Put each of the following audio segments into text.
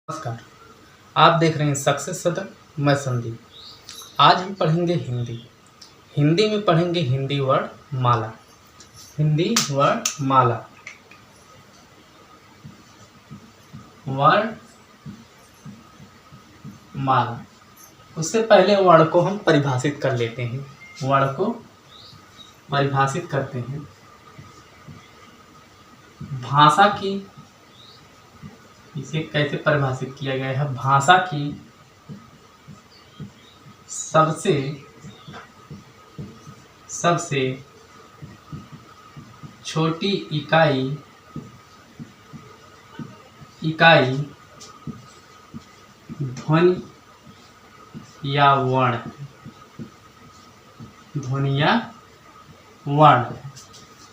नमस्कार। आप देख रहे हैं सक्सेस सदन। मैं संदीप। आज हम पढ़ेंगे हिंदी। हिंदी में पढ़ेंगे हिंदी वर्ड माला। हिंदी वर्ड माला। वर्ड माला। उससे पहले वर्ड को हम परिभाषित कर लेते हैं। वर्ड को परिभाषित करते हैं। भाषा की, इसे कैसे परिभाषित किया गया है? भाषा की सबसे छोटी इकाई ध्वनि या वर्ण है। ध्वनि या वर्ण है।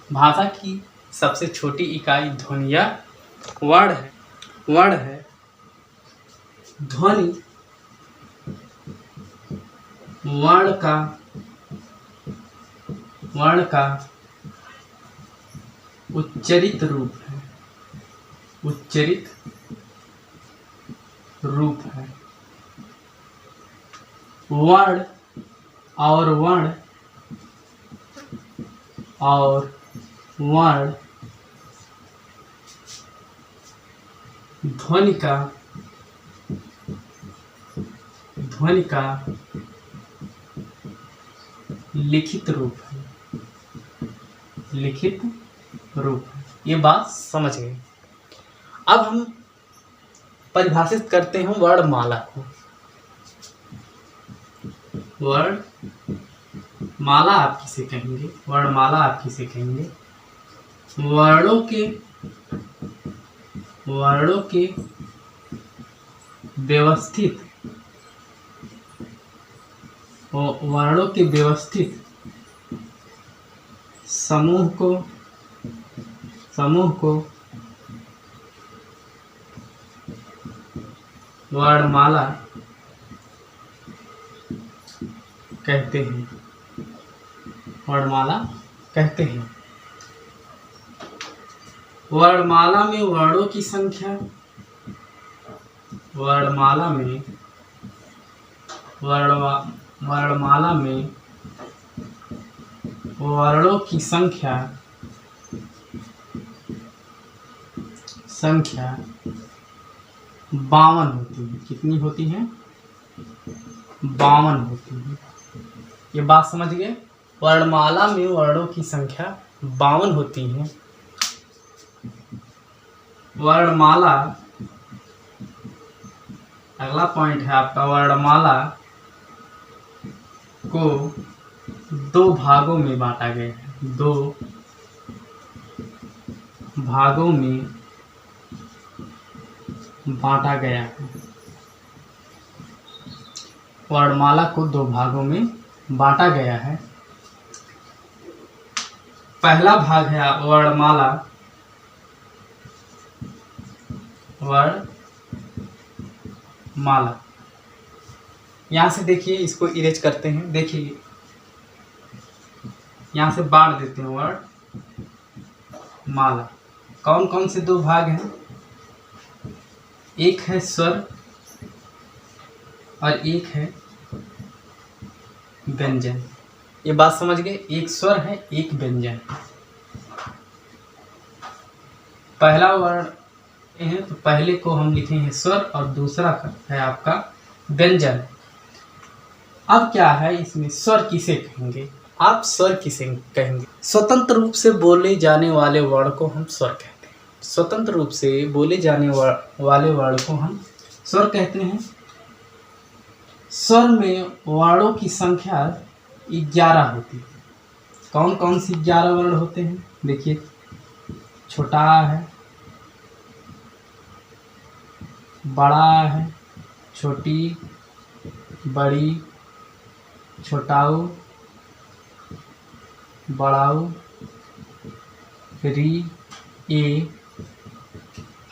भाषा की सबसे छोटी इकाई ध्वनि या वर्ण है। वर्ण है। ध्वनि वर्ण का उच्चरित रूप है। उच्चरित रूप है। वर्ण ध्वनि का लिखित रूप है। लिखित रूप है। ये बात समझ गए। अब हम परिभाषित करते हैं वर्णमाला को। वर्णमाला आप किसे कहेंगे? वर्णमाला आप किसे कहेंगे? वर्णों के व्यवस्थित समूह को वर्णमाला कहते हैं। वर्णमाला कहते हैं। वर्णमाला में वर्णों की संख्या, वर्णमाला में वर्णों की संख्या 52 होती है। कितनी होती है? 52 होती है। ये बात समझ गए? वर्णमाला में वर्णों की संख्या 52 होती है। वर्णमाला, अगला पॉइंट है आपका, वर्णमाला को 2 भागों में बांटा गया है। 2 भागों में बांटा गया है। वर्णमाला को 2 भागों में बांटा गया है। पहला भाग है वर्णमाला। यहाँ से देखिए, इसको इरेज करते हैं। देखिए, यहाँ से बांट देते हैं वर्णमाला। कौन कौन से 2 भाग हैं? एक है स्वर और एक है व्यंजन। ये बात समझ गए? एक स्वर है, एक व्यंजन। पहला वर्ण है तो पहले को हम लिखेंगे स्वर और दूसरा है आपका व्यंजन। अब क्या है इसमें? स्वर किसे कहेंगे? आप स्वर किसे कहेंगे? स्वतंत्र रूप से बोले जाने वाले वर्ण को हम स्वर कहते हैं। स्वतंत्र रूप से बोले जाने वाले वर्ण को हम स्वर कहते हैं। स्वर में वर्णों की संख्या 11 होती है। कौन कौन सी 11 वर्ण होते हैं? देखिए, छोटा है, बड़ा है, छोटी, बड़ी, छोटाऊ, बड़ाऊ, री, ए,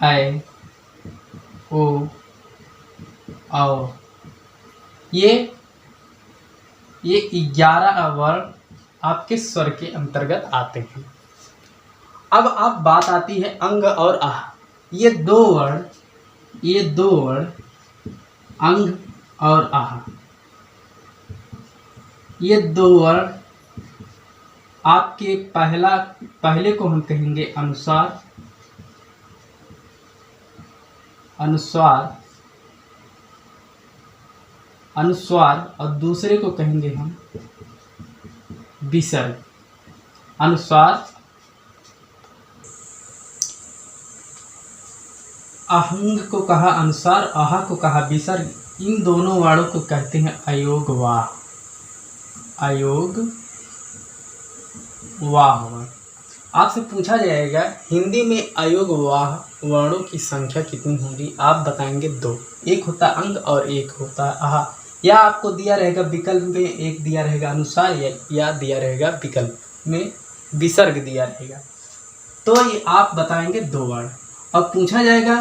ऐ, ओ, औ। ये 11 वर्ण आपके स्वर के अंतर्गत आते हैं। अब बात आती है अंग और आह। ये 2 वर्ण ये दो वर्ण अंग और आह, ये दो वर्ण आपके पहले को हम कहेंगे अनुस्वार, अनुस्वार, अनुस्वार, और दूसरे को कहेंगे हम विसर्ग। अनुस्वार, आहंग को कहा अनुस्वार, आहा को कहा विसर्ग। इन दोनों वर्णों को कहते हैं अयोग वाह, अयोग वाह वर्ण। आपसे पूछा जाएगा हिंदी में अयोग वाह वर्णों की संख्या कितनी होगी, आप बताएंगे दो, एक होता अंग और एक होता आहा, या आपको दिया रहेगा विकल्प में, एक दिया रहेगा अनुसार या दिया रहेगा विकल्प में विसर्ग दिया रहेगा। तो ये आप बताएंगे दो वर्ण। अब पूछा जाएगा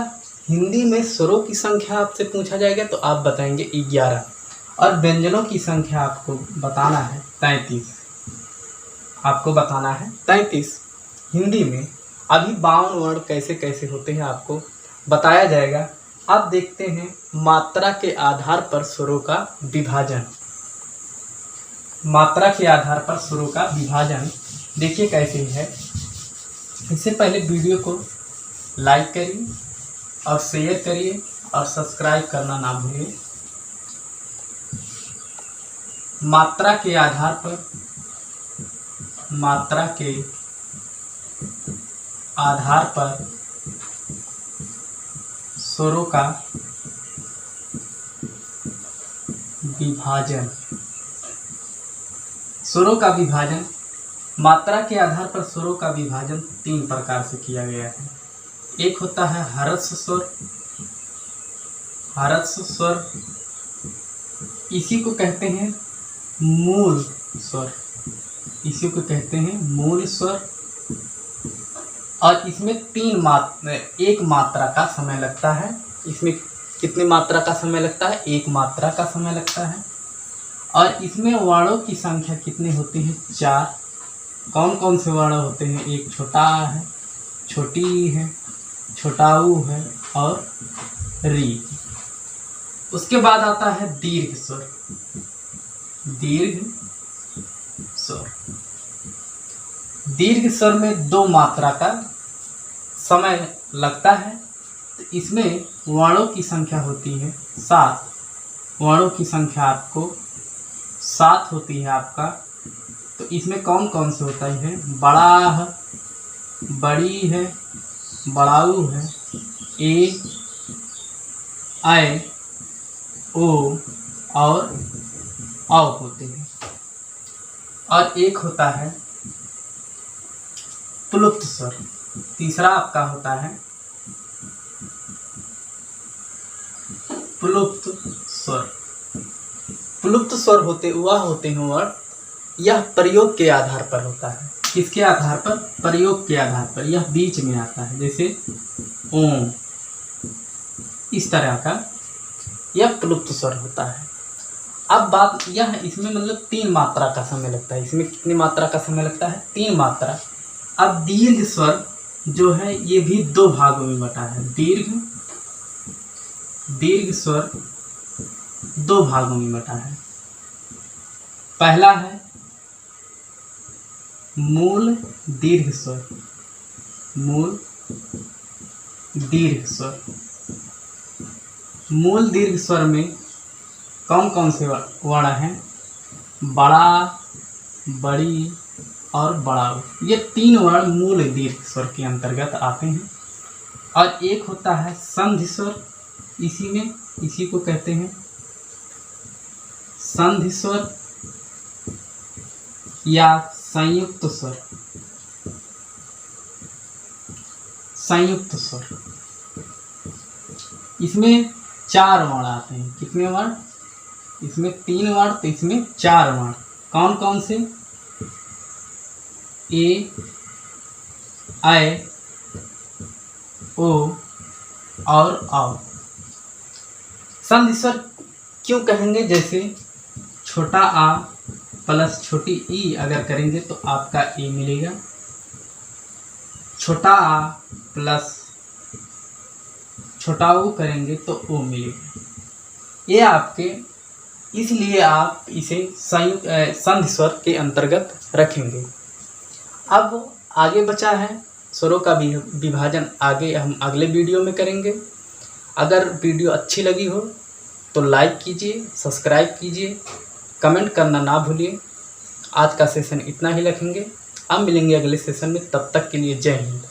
हिंदी में स्वरों की संख्या, आपसे पूछा जाएगा तो आप बताएंगे 11, और व्यंजनों की संख्या आपको बताना है 33, आपको बताना है 33। हिंदी में अभी 52 वर्ण कैसे कैसे होते हैं आपको बताया जाएगा। अब देखते हैं मात्रा के आधार पर स्वरों का विभाजन। मात्रा के आधार पर स्वरों का विभाजन देखिए कैसे है। इससे पहले वीडियो को लाइक करिए और शेयर करिए और सब्सक्राइब करना ना भूलिए। मात्रा के आधार पर, मात्रा के आधार पर स्वरों का विभाजन। स्वरों का विभाजन, मात्रा के आधार पर स्वरों का विभाजन 3 प्रकार से किया गया है। एक होता है हर्ष स्वर, हर्ष स्वर, इसी को कहते हैं मूल स्वर, इसी को कहते हैं मूल स्वर। और इसमें एक मात्रा का समय लगता है। इसमें कितनी मात्रा का समय लगता है? एक मात्रा का समय लगता है। और इसमें वर्णों की संख्या कितनी होती है? 4। कौन कौन से वर्ण होते हैं? एक छोटा है, छोटी है, छोटाऊ है और री। उसके बाद आता है दीर्घ स्वर, दीर्घ स्वर। दीर्घ स्वर में 2 मात्रा का समय लगता है। तो इसमें वर्णों की संख्या होती है 7। वर्णों की संख्या आपको 7 होती है आपका। तो इसमें कौन कौन से होता है? बड़ा है, बड़ी है, बड़ाऊ है, ए, आय, ओ और औ होते हैं। और एक होता है प्लुप्त स्वर। तीसरा आपका होता है प्लुप्त स्वर। प्लुप्त स्वर होते हैं वर्ण, यह प्रयोग के आधार पर होता है। किसके आधार पर? प्रयोग के आधार पर। यह बीच में आता है, जैसे ओम, इस तरह का यह प्लुप्त स्वर होता है। अब बात यह है, इसमें मतलब 3 मात्रा का समय लगता है। इसमें कितनी मात्रा का समय लगता है? 3 मात्रा। अब दीर्घ स्वर जो है ये भी 2 भागों में बटा है। दीर्घ स्वर 2 भागों में बटा है। पहला है मूल दीर्घ स्वर, मूल दीर्घ स्वर। मूल दीर्घ स्वर में कौन कौन से वर्ण हैं? बड़ा, बड़ी और बड़ाऊ। ये 3 वर्ण मूल दीर्घ स्वर के अंतर्गत आते हैं। और एक होता है संधि स्वर, इसी को कहते हैं संधि स्वर या संयुक्त स्वर। संयुक्त स्वर, इसमें 4 वर्ण आते हैं। कितने वर्ण? इसमें 3 वर्ण, तो इसमें 4 वर्ण। कौन कौन से? ए, आय, ओ और औ। संधि स्वर क्यों कहेंगे? जैसे छोटा आ प्लस छोटी ई अगर करेंगे तो आपका ए मिलेगा। छोटा आ प्लस छोटा ऊ करेंगे तो ओ मिलेगा। ये आपके, इसलिए आप इसे संधि स्वर के अंतर्गत रखेंगे। अब आगे बचा है स्वरों का विभाजन, आगे हम अगले वीडियो में करेंगे। अगर वीडियो अच्छी लगी हो तो लाइक कीजिए, सब्सक्राइब कीजिए, कमेंट करना ना भूलिए। आज का सेशन इतना ही रखेंगे, अब मिलेंगे अगले सेशन में, तब तक के लिए जय हिंद।